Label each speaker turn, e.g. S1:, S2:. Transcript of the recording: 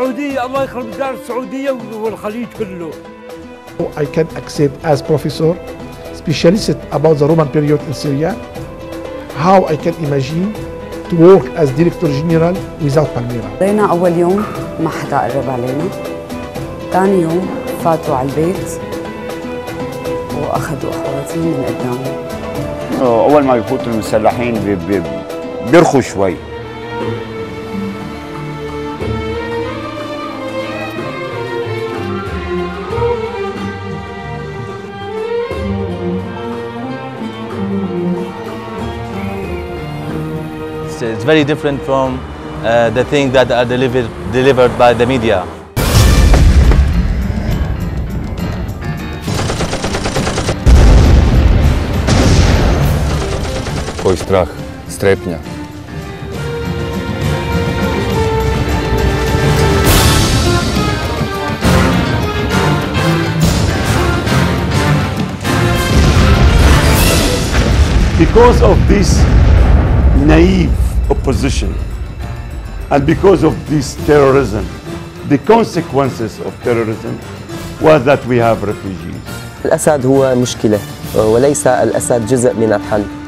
S1: السعودية الله يخرب دار السعودية والخليج كله.
S2: I can accept as professor, specialist about the Roman period in Syria, how I can imagine to work as Director General without Palmyra.
S3: علينا أول يوم ما حدا قرب علينا، ثاني يوم فاتوا على البيت وأخذوا أخواتي من قدامي.
S4: أول ما يفوتوا المسلحين بيرخوا شوي.
S5: It's very different from the things that are delivered by the media.
S6: Koji strah, strepnja.
S7: Because of this naive opposition and because of this terrorism, the consequences of terrorism was that we have refugees.
S8: الأسد هو مشكلة وليس الأسد جزء من الحل.